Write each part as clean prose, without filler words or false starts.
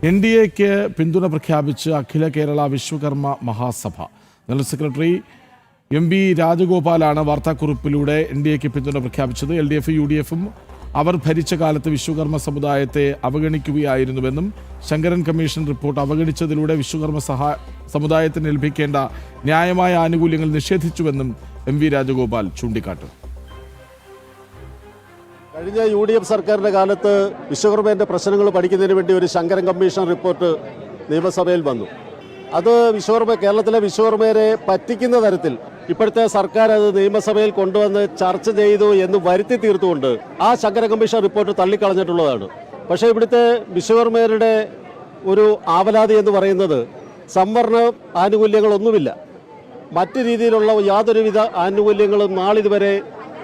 NDAക്ക് പിന്തുണ പ്രഖ്യാപിച്ച് Akhila Kerala Vishwakarma Mahasabha. General secretary MB രാജഗോപാലാണ് വാർത്താക്കുറിപ്പിലൂടെ NDAക്ക് പിന്തുണ പ്രഖ്യാപിച്ചത്. LDF UDFും അവർ ഭരിച്ച കാലത്ത് വിശ്വകർമ്മ സമുദായത്തെ അവഗണിക്കുകയായിരുന്നുവെന്നും ശങ്കരൻ കമ്മീഷൻ റിപ്പോർട്ട് അവഗണിച്ചതിലൂടെ വിശ്വകർമ്മ സമുദായത്തിന് ലഭിക്കേണ്ട ന്യായമായ ആനുകൂല്യങ്ങൾ നിഷേധിച്ചുവെന്നും MV രാജഗോപാൽ ചൂണ്ടിക്കാട്ടും. കഴിഞ്ഞ UDF സർക്കാരിൻ്റെ കാലത്ത് വിശ്വകർമ്മേൻ്റെ പ്രശ്നങ്ങൾ പഠിക്കുന്നതിന് വേണ്ടി ഒരു ശങ്കരൻ കമ്മീഷൻ റിപ്പോർട്ട് നിയമസഭയിൽ വന്നു. അത് കേരളത്തിലെ വിശ്വകർമ്മരെ പറ്റിക്കുന്ന തരത്തിൽ ഇപ്പോഴത്തെ സർക്കാർ അത് നിയമസഭയിൽ കൊണ്ടുവന്ന് ചർച്ച ചെയ്തു എന്ന് വരുത്തി തീർത്തുകൊണ്ട് ആ ശങ്കരൻ കമ്മീഷൻ റിപ്പോർട്ട് തള്ളിക്കളഞ്ഞിട്ടുള്ളതാണ്. പക്ഷേ ഇവിടുത്തെ വിശ്വകർമ്മരുടെ ഒരു ആവലാതി എന്ന് പറയുന്നത് സംവരണ ആനുകൂല്യങ്ങളൊന്നുമില്ല, മറ്റു രീതിയിലുള്ള യാതൊരുവിധ ആനുകൂല്യങ്ങളും നാളിതുവരെ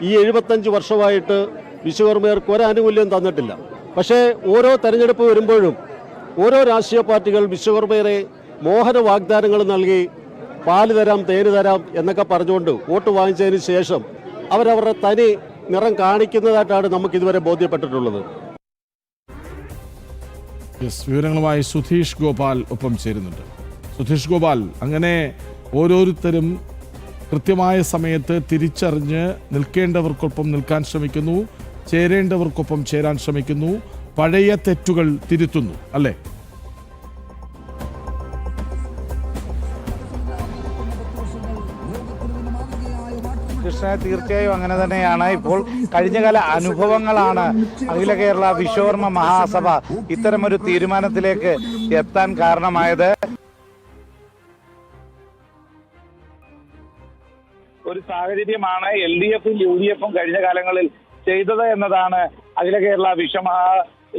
ഈ 75 വർഷമായിട്ട് വിശ്വകർമ്മർക്ക് ഒരാനുകൂല്യം തന്നിട്ടില്ല. പക്ഷേ ഓരോ തെരഞ്ഞെടുപ്പ് വരുമ്പോഴും ഓരോ രാഷ്ട്രീയ പാർട്ടികൾ വിശ്വകർമ്മരെ മോഹന വാഗ്ദാനങ്ങൾ നൽകി പാല് തരാം, തേന് തരാം എന്നൊക്കെ പറഞ്ഞുകൊണ്ട് വോട്ട് വാങ്ങിച്ചതിന് ശേഷം അവരവരുടെ തനി നിറം കാണിക്കുന്നതായിട്ടാണ് നമുക്ക് ഇതുവരെ ബോധ്യപ്പെട്ടിട്ടുള്ളത്. വിവരങ്ങളുമായി സുധീഷ് ഗോപാൽ ഒപ്പം ചേരുന്നുണ്ട്. സുധീഷ് ഗോപാൽ, അങ്ങനെ ഓരോരുത്തരും കൃത്യമായ സമയത്ത് തിരിച്ചറിഞ്ഞ് നിൽക്കേണ്ടവർക്കൊപ്പം നിൽക്കാൻ ശ്രമിക്കുന്നു, ചേരേണ്ടവർക്കൊപ്പം ചേരാൻ ശ്രമിക്കുന്നു, പഴയ തെറ്റുകൾ തിരുത്തുന്നു, അല്ലേ? കൃഷ്ണ, തീർച്ചയായും അങ്ങനെ തന്നെയാണ്. ഇപ്പോൾ കഴിഞ്ഞകാല അനുഭവങ്ങളാണ് അഖില കേരള വിശ്വകർമ്മ മഹാസഭ ഇത്തരമൊരു തീരുമാനത്തിലേക്ക് എത്താൻ കാരണമായത്. ഒരു സാഹചര്യമാണ് LDFും UDFും കഴിഞ്ഞ കാലങ്ങളിൽ ചെയ്തത് എന്നതാണ് അഖില കേരള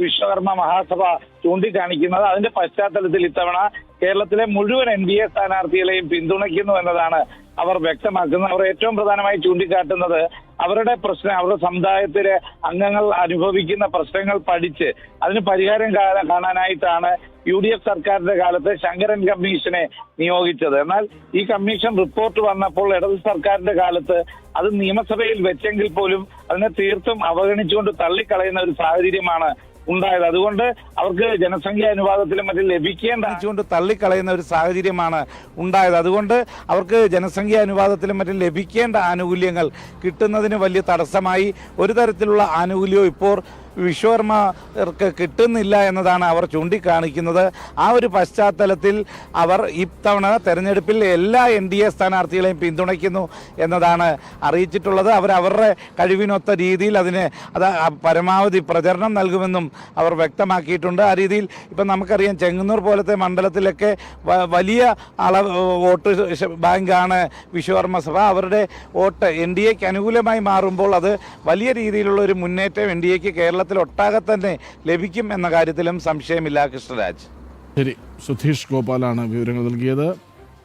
വിശ്വകർമ്മ മഹാസഭ ചൂണ്ടിക്കാണിക്കുന്നത്. അതിന്റെ പശ്ചാത്തലത്തിൽ ഇത്തവണ കേരളത്തിലെ മുഴുവൻ NDA സ്ഥാനാർത്ഥികളെയും പിന്തുണയ്ക്കുന്നു എന്നതാണ് അവർ വ്യക്തമാക്കുന്നത്. അവർ ഏറ്റവും പ്രധാനമായി ചൂണ്ടിക്കാട്ടുന്നത് അവരുടെ അവരുടെ സമുദായത്തിലെ അംഗങ്ങൾ അനുഭവിക്കുന്ന പ്രശ്നങ്ങൾ പഠിച്ച് അതിന് പരിഹാരം കാണാനായിട്ടാണ് UDF സർക്കാരിന്റെ കാലത്ത് ശങ്കരൻ കമ്മീഷനെ നിയോഗിച്ചത്. എന്നാൽ ഈ കമ്മീഷൻ റിപ്പോർട്ട് വന്നപ്പോൾ ഇടത് സർക്കാരിന്റെ കാലത്ത് അത് നിയമസഭയിൽ വെച്ചെങ്കിൽ പോലും അതിനെ തീർത്തും അവഗണിച്ചുകൊണ്ട് തള്ളിക്കളയുന്ന ഒരു സാഹചര്യമാണ് ഉണ്ടായത്. അതുകൊണ്ട് അവർക്ക് ജനസംഖ്യാ അനുപാതത്തിലും മറ്റും ലഭിക്കേണ്ട ആനുകൂല്യങ്ങൾ കിട്ടുന്നതിന് വലിയ തടസ്സമായി. ഒരു തരത്തിലുള്ള ആനുകൂല്യവും ഇപ്പോൾ വിശ്വകർമ്മർക്ക് കിട്ടുന്നില്ല എന്നതാണ് അവർ ചൂണ്ടിക്കാണിക്കുന്നത്. ആ ഒരു പശ്ചാത്തലത്തിൽ അവർ ഇത്തവണ തെരഞ്ഞെടുപ്പിൽ എല്ലാ NDA സ്ഥാനാർത്ഥികളെയും പിന്തുണയ്ക്കുന്നു എന്നതാണ് അറിയിച്ചിട്ടുള്ളത്. അവരുടെ കഴിവിനൊത്ത രീതിയിൽ അതിന് പരമാവധി പ്രചരണം നൽകുമെന്നും അവർ വ്യക്തമാക്കിയിട്ടുണ്ട്. ആ രീതിയിൽ ഇപ്പം നമുക്കറിയാം, ചെങ്ങന്നൂർ പോലത്തെ മണ്ഡലത്തിലൊക്കെ വലിയ വോട്ട് ബാങ്കാണ് വിശ്വകർമ്മ സഭ. അവരുടെ വോട്ട് NDAക്ക് അനുകൂലമായി മാറുമ്പോൾ അത് വലിയ രീതിയിലുള്ള ഒരു മുന്നേറ്റം NDAക്ക് ഒട്ടാകെ തന്നെ ലഭിക്കും എന്ന കാര്യത്തിലും സംശയമില്ല. കൃഷ്ണരാജ്. ശരി, സുധീഷ് ഗോപാലാണ് വിവരങ്ങൾ നൽകിയത്.